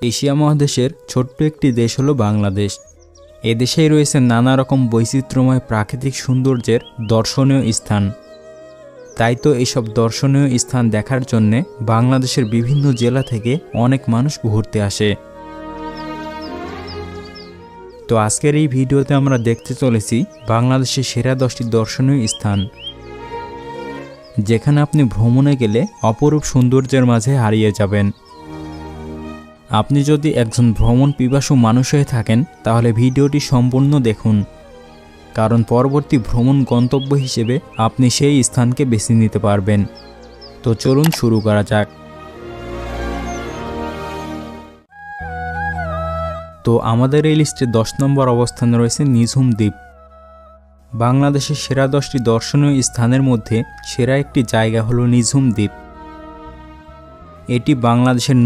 Asia মহাদেশের ছোট্ট একটি দেশ হলো বাংলাদেশ। এদেশেই রয়েছে নানা রকম বৈচিত্র্যময় প্রাকৃতিক সৌন্দর্যের দর্শনীয় স্থান। তাই তো এইসব দর্শনীয় স্থান দেখার জন্যে বাংলাদেশের বিভিন্ন জেলা থেকে অনেক মানুষ ঘুরতে আসে। তো আজকের এই ভিডিওতে আমরা দেখতে চলেছি বাংলাদেশের সেরা 10টি দর্শনীয় স্থান, যেখানে আপনি ভ্রমণে গেলে অপরূপ সৌন্দর্যের মাঝে হারিয়ে যাবেন। আপনি যদি একজন ভ্রমণ পিপাসু মানুষ হয়ে থাকেন তাহলে ভিডিওটি সম্পূর্ণ দেখুন, কারণ পরবর্তী ভ্রমণ গন্তব্য হিসেবে আপনি সেই স্থানকে বেছে নিতে পারবেন। তো চলুন শুরু করা যাক। তো আমাদের এই লিস্টে 10 নম্বর অবস্থানে রয়েছে নিঝুম দ্বীপ। বাংলাদেশের সেরা 10টি দর্শনীয় স্থানের মধ্যে সেরা একটি জায়গা হলো নিঝুম দ্বীপ। এটি বাংলাদেশের